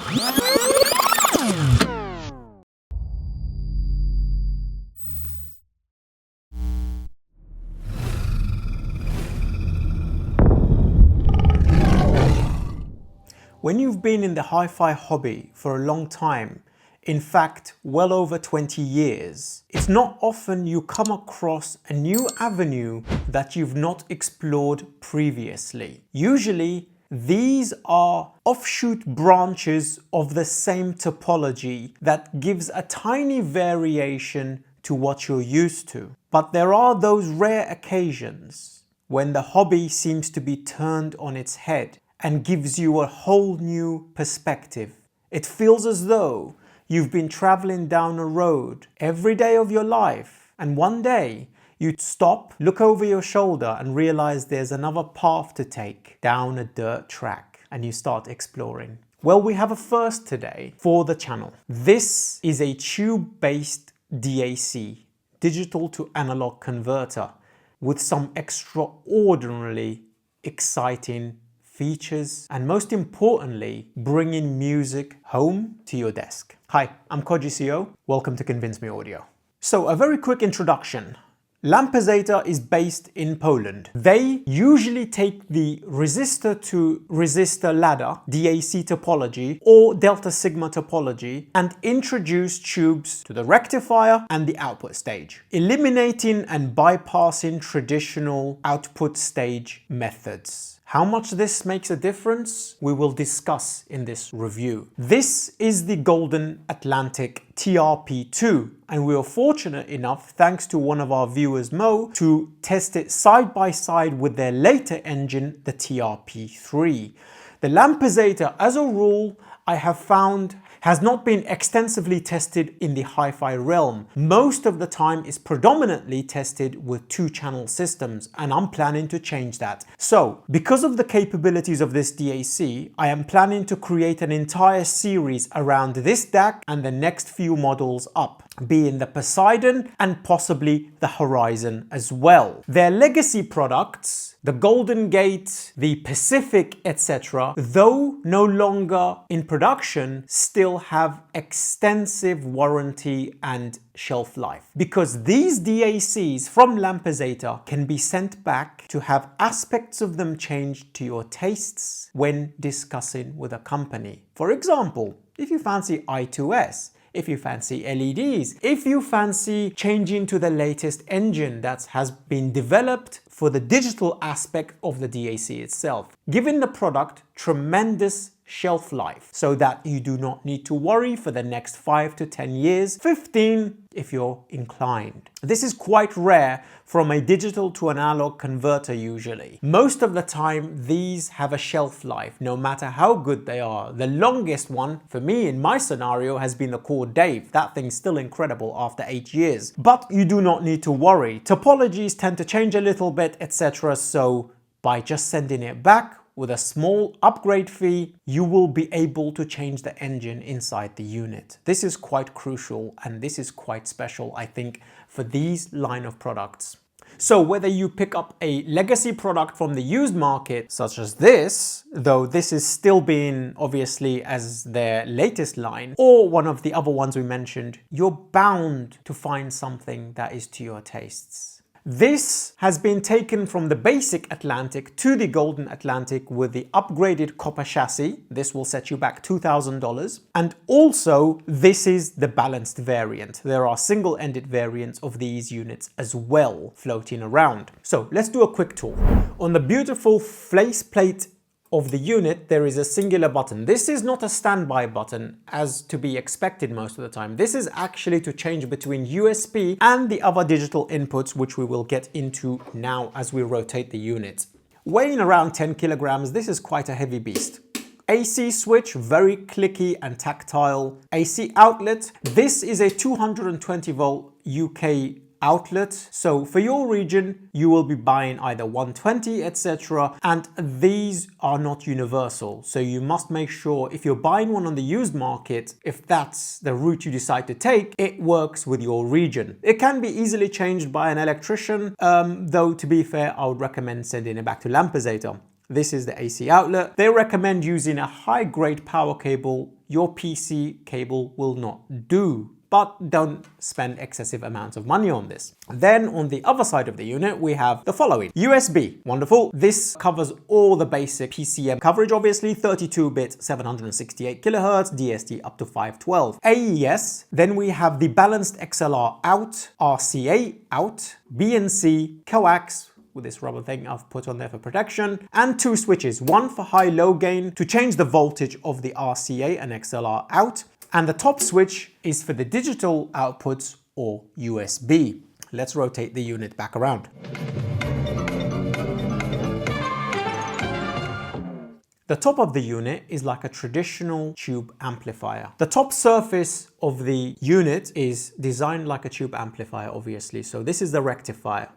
When you've been in the hi-fi hobby for a long time, in fact, well over 20 years, it's not often you come across a new avenue that you've not explored previously. Usually, these are offshoot branches of the same topology that gives a tiny variation to what you're used to. But there are those rare occasions when the hobby seems to be turned on its head and gives you a whole new perspective. It feels as though you've been traveling down a road every day of your life, and one day you stop, look over your shoulder and realize there's another path to take down a dirt track, and you start exploring. Well, we have a first today for the channel. This is a tube-based DAC, digital to analog converter, with some extraordinarily exciting features, and most importantly, bringing music home to your desk. Hi, I'm Koji. Welcome to ConvinceMeAudio. So a very quick introduction. Lampizator is based in Poland. They usually take the resistor to resistor ladder DAC topology or delta sigma topology and introduce tubes to the rectifier and the output stage, eliminating and bypassing traditional output stage methods. How much this makes a difference, we will discuss in this review. This is the golden Atlantic TRP2, and we were fortunate enough, thanks to one of our viewers, Mo, to test it side by side with their later engine, the TRP3. The Lampizator, as a rule, I have found has not been extensively tested in the hi-fi realm. Most of the time is predominantly tested with two-channel systems, and I'm planning to change that. So, because of the capabilities of this DAC, I am planning to create an entire series around this DAC and the next few models up, being the POSEIDON and possibly the Horizon as well. Their legacy products, the Golden Gate, the Pacific, etc., though no longer in production, still have extensive warranty and shelf life, because these DACs from Lampizator can be sent back to have aspects of them changed to your tastes when discussing with a company. For example, if you fancy I2S, if you fancy LEDs, if you fancy changing to the latest engine that has been developed for the digital aspect of the DAC itself, giving the product tremendous shelf life so that you do not need to worry for the next 5 to 10 years, 15 if you're inclined. This is quite rare from a digital to analog converter usually. Most of the time these have a shelf life no matter how good they are. The longest one for me in my scenario has been the Cord Dave. That thing's still incredible after 8 years. But you do not need to worry. Topologies tend to change a little bit, etc. So by just sending it back with a small upgrade fee, you will be able to change the engine inside the unit. This is quite crucial, and this is quite special, I think, for these line of products. So whether you pick up a legacy product from the used market, such as this, though this is still being obviously as their latest line, or one of the other ones we mentioned, you're bound to find something that is to your tastes. This has been taken from the basic Atlantic to the golden Atlantic with the upgraded copper chassis. This will set you back $2,000. And also, this is the balanced variant. There are single-ended variants of these units as well floating around. So let's do a quick tour. On the beautiful faceplate of the unit, there is a singular button. This is not a standby button as to be expected most of the time. This is actually to change between USB and the other digital inputs, which we will get into now as we rotate the unit. Weighing around 10 kilograms, this is quite a heavy beast. AC switch, very clicky and tactile. AC outlet, this is a 220 volt UK outlet. So for your region, you will be buying either 120, etc. And these are not universal. So you must make sure if you're buying one on the used market, if that's the route you decide to take, it works with your region. It can be easily changed by an electrician, though to be fair, I would recommend sending it back to Lampizator. This is the AC outlet. They recommend using a high-grade power cable. Your PC cable will not do, but don't spend excessive amounts of money on this. Then on the other side of the unit, we have the following. USB, wonderful. This covers all the basic PCM coverage, obviously, 32-bit, 768 kilohertz, DSD up to 512. AES, then we have the balanced XLR out, RCA out, BNC, coax, with this rubber thing I've put on there for protection, and 2 switches, one for high-low gain to change the voltage of the RCA and XLR out, and the top switch is for the digital outputs or USB. Let's rotate the unit back around. The top of the unit is like a traditional tube amplifier. The top surface of the unit is designed like a tube amplifier, obviously. So this is the rectifier.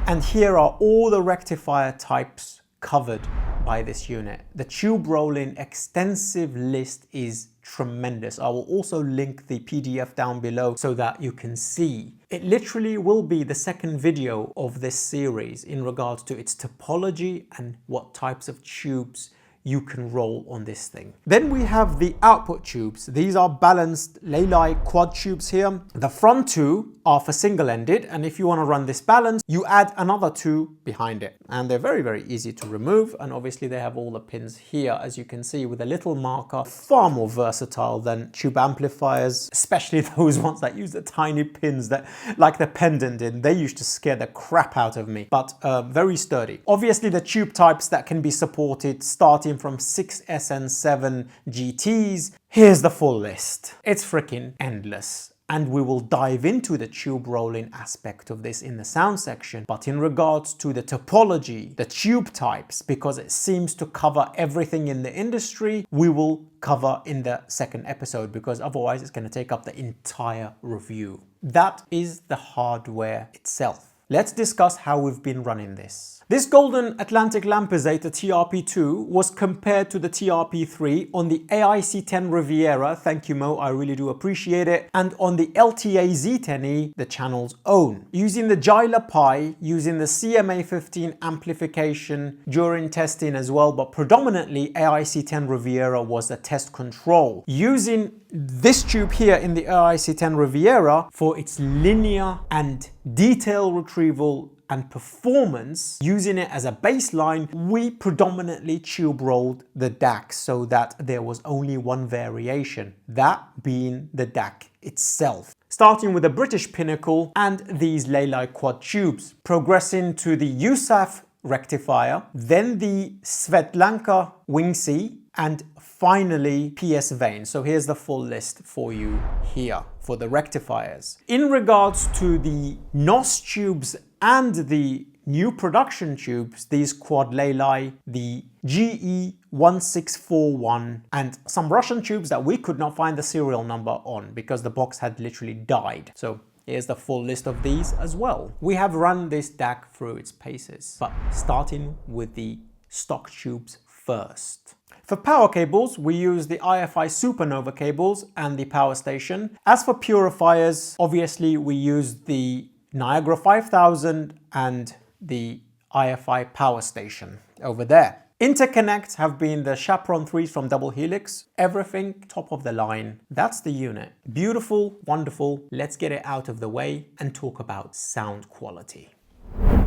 And here are all the rectifier types covered by this unit. The tube rolling extensive list is tremendous. I will also link the PDF down below so that you can see. It literally will be the second video of this series in regards to its topology and what types of tubes you can roll on this thing. Then we have the output tubes. These are balanced Ley quad tubes here. The front 2 are for single-ended, and if you want to run this balance, you add another 2 behind it. And they're very, very easy to remove, and obviously they have all the pins here, as you can see, with a little marker. Far more versatile than tube amplifiers, especially those ones that use the tiny pins that, like the pendant in. They used to scare the crap out of me, but very sturdy. Obviously the tube types that can be supported, starting from 6SN7 GTs. Here's the full list. It's freaking endless. And we will dive into the tube rolling aspect of this in the sound section. But in regards to the topology, the tube types, because it seems to cover everything in the industry, we will cover in the second episode, because otherwise it's going to take up the entire review. That is the hardware itself. Let's discuss how we've been running this. This golden Atlantic Lampizator TRP2 was compared to the TRP3 on the AIC10 Riviera, thank you Mo, I really do appreciate it, and on the LTA Z10E, the channel's own. Using the Drygala Pi, using the CMA15 amplification during testing as well, but predominantly AIC10 Riviera was the test control. Using this tube here in the AIC10 Riviera for its linear and detail retrieval and performance, using it as a baseline, we predominantly tube rolled the DAC so that there was only one variation, that being the DAC itself. Starting with the British Pinnacle and these Ley quad tubes, progressing to the USAF rectifier, then the Svetlanka Wing C, and finally PS Vane. So here's the full list for you here for the rectifiers. In regards to the NOS tubes and the new production tubes, these quad Ley, the GE1641, and some Russian tubes that we could not find the serial number on because the box had literally died. So here's the full list of these as well. We have run this DAC through its paces, but starting with the stock tubes first. For power cables, we use the IFI Supernova cables and the power station. As for purifiers, obviously we use the Niagara 5000 and the IFI power station over there. Interconnects have been the Chaperon 3s from Double Helix. Everything top of the line. That's the unit. Beautiful, wonderful. Let's get it out of the way and talk about sound quality.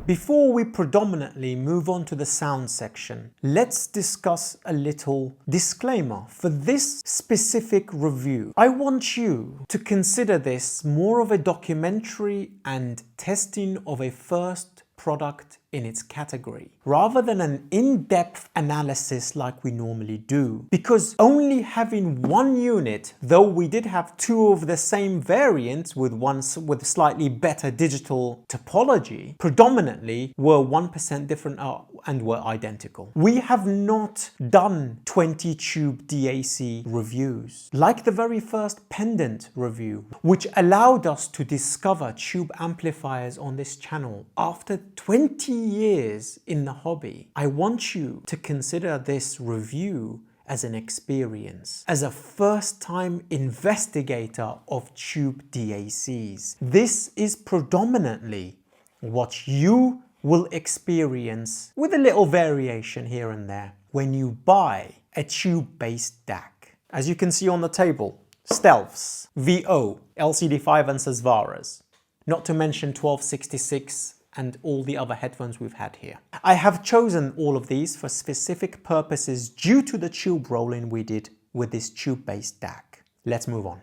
Before we predominantly move on to the sound section, let's discuss a little disclaimer. For this specific review, I want you to consider this more of a documentary and testing of a first product in its category, rather than an in-depth analysis like we normally do. Because only having one unit, though we did have 2 of the same variants with with slightly better digital topology, predominantly were 1% different and were identical. We have not done 20 tube DAC reviews, like the very first pendant review, which allowed us to discover tube amplifiers on this channel after 20 years in the hobby. I want you to consider this review as an experience, as a first-time investigator of tube DACs. This is predominantly what you will experience, with a little variation here and there, when you buy a tube-based DAC. As you can see on the table, Stealths, VO, LCD5 and Sesvaras, not to mention 1266 and all the other headphones we've had here. I have chosen all of these for specific purposes due to the tube rolling we did with this tube-based DAC. Let's move on.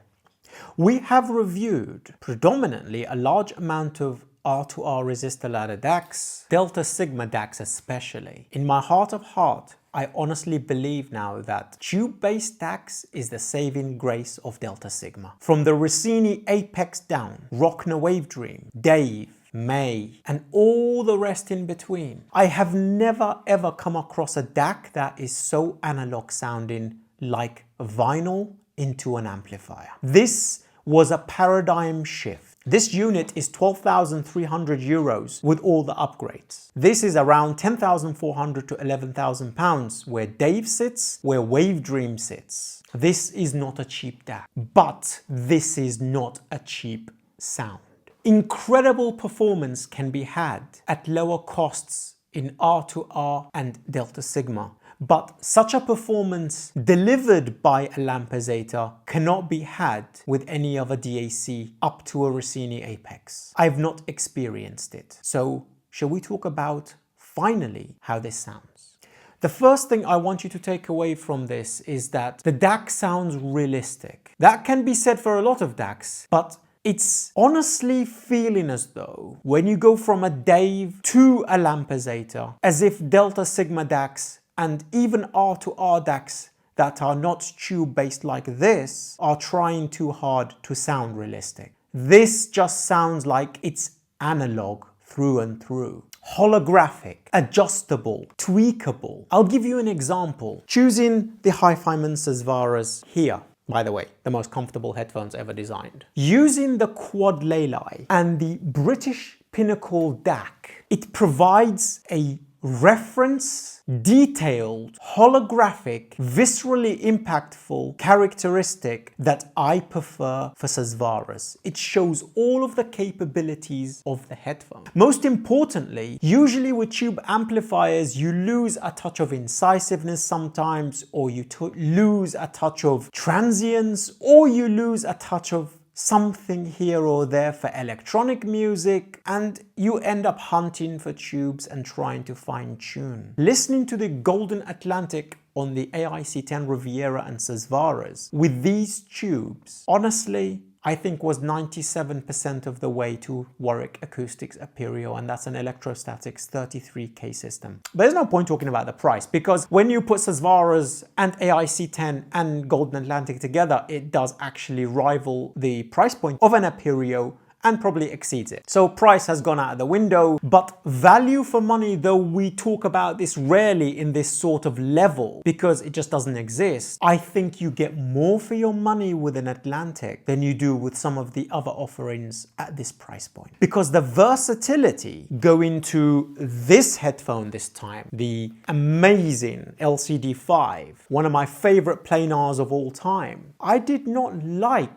We have reviewed predominantly a large amount of R2R resistor ladder DACs, Delta Sigma DACs especially. In my heart of heart, I honestly believe now that tube-based DACs is the saving grace of Delta Sigma. From the Rossini Apex down, Rockner Wave Dream, Dave, May, and all the rest in between, I have never ever come across a DAC that is so analog sounding like vinyl into an amplifier. This was a paradigm shift. This unit is 12,300 euros with all the upgrades. This is around 10,400 to 11,000 pounds where Dave sits, where Wave Dream sits. This is not a cheap DAC, but this is not a cheap sound. Incredible performance can be had at lower costs in R2R and Delta Sigma. But such a performance delivered by a Lampizator cannot be had with any other DAC up to a Rossini Apex. I've not experienced it. So shall we talk about finally how this sounds? The first thing I want you to take away from this is that the DAC sounds realistic. That can be said for a lot of DACs, but it's honestly feeling as though when you go from a Dave to a Lampizator, as if Delta Sigma DACs and even R2R DACs that are not tube-based like this are trying too hard to sound realistic. This just sounds like it's analog through and through. Holographic, adjustable, tweakable. I'll give you an example. Choosing the HiFi Sesvaras here. By the way, the most comfortable headphones ever designed. Using the Quad Lely and the British Pinnacle DAC, it provides a reference, detailed, holographic, viscerally impactful characteristic that I prefer for Sesvaras. It shows all of the capabilities of the headphone. Most importantly, usually with tube amplifiers, you lose a touch of incisiveness sometimes, or you lose a touch of transience, or you lose a touch of something here or there for electronic music, and you end up hunting for tubes and trying to fine tune. Listening to the Golden Atlantic on the AIC10 Riviera and Sesvaras with these tubes, honestly, I think was 97% of the way to Warwick Acoustics Aperio, and that's an Electrostatics 33K system. But there's no point talking about the price, because when you put Sesvaras and AIC10 and Golden Atlantic together, it does actually rival the price point of an Aperio and probably exceeds it. So price has gone out of the window, but value for money, though we talk about this rarely in this sort of level because it just doesn't exist, I think you get more for your money with an Atlantic than you do with some of the other offerings at this price point. Because the versatility going to this headphone this time, the amazing LCD5, one of my favorite planars of all time, I did not like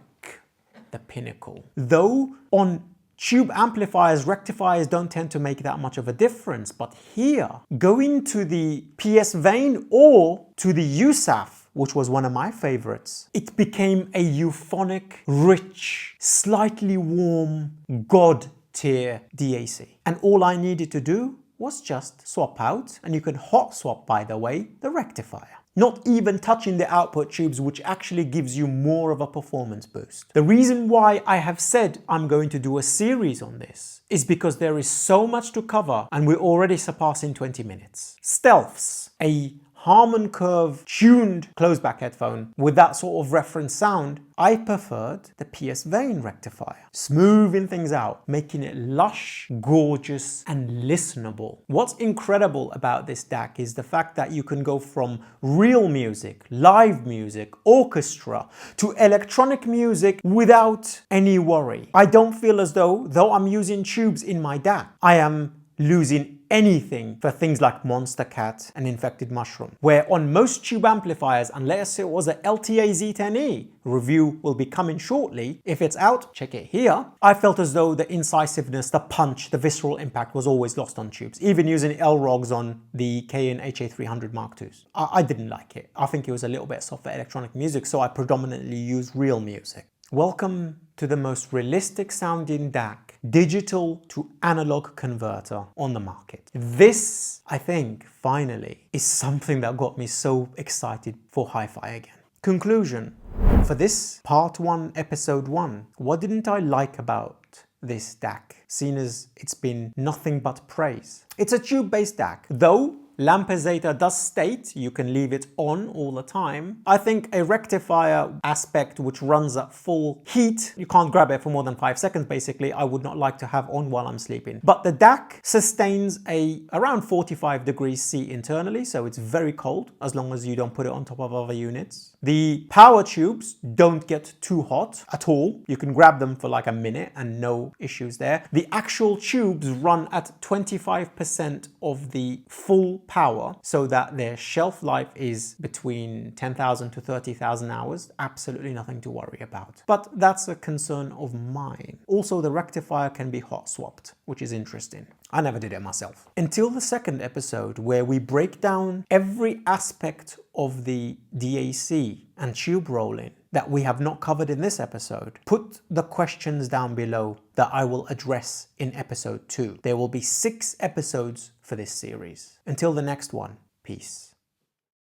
the Pinnacle. Though on tube amplifiers, rectifiers don't tend to make that much of a difference, but here, going to the PS Vane or to the USAF, which was one of my favorites, it became a euphonic, rich, slightly warm, god tier DAC. And all I needed to do was just swap out, and you can hot swap, by the way, the rectifier. Not even touching the output tubes, which actually gives you more of a performance boost. The reason why I have said I'm going to do a series on this is because there is so much to cover and we're already surpassing 20 minutes. Stealths, a Harman Curve tuned closeback headphone with that sort of reference sound, I preferred the PS Vane rectifier, smoothing things out, making it lush, gorgeous, and listenable. What's incredible about this DAC is the fact that you can go from real music, live music, orchestra, to electronic music without any worry. I don't feel as though I'm using tubes in my DAC, I am losing anything for things like Monster Cat and Infected Mushroom, where on most tube amplifiers, unless it was a LTA Z10E, review will be coming shortly. If it's out, check it here. I felt as though the incisiveness, the punch, the visceral impact was always lost on tubes, even using L-ROGS on the KN HA300 Mark IIs. I didn't like it. I think it was a little bit soft for electronic music, so I predominantly use real music. Welcome to the most realistic sounding DAC, digital to analog converter on the market. This, I think, finally, is something that got me so excited for HiFi again. Conclusion. For this part 1, episode 1, what didn't I like about this DAC, seeing as it's been nothing but praise? It's a tube-based DAC, though Lampizator does state you can leave it on all the time. I think a rectifier aspect which runs at full heat, you can't grab it for more than 5 seconds basically, I would not like to have on while I'm sleeping. But the DAC sustains around 45 degrees C internally, so it's very cold as long as you don't put it on top of other units. The power tubes don't get too hot at all. You can grab them for like a minute and no issues there. The actual tubes run at 25% of the full power, so that their shelf life is between 10,000 to 30,000 hours. Absolutely nothing to worry about. But that's a concern of mine. Also, the rectifier can be hot swapped, which is interesting. I never did it myself. Until the second episode, where we break down every aspect of the DAC and tube rolling that we have not covered in this episode, put the questions down below that I will address in episode 2. There will be 6 episodes for this series. Until the next one, peace.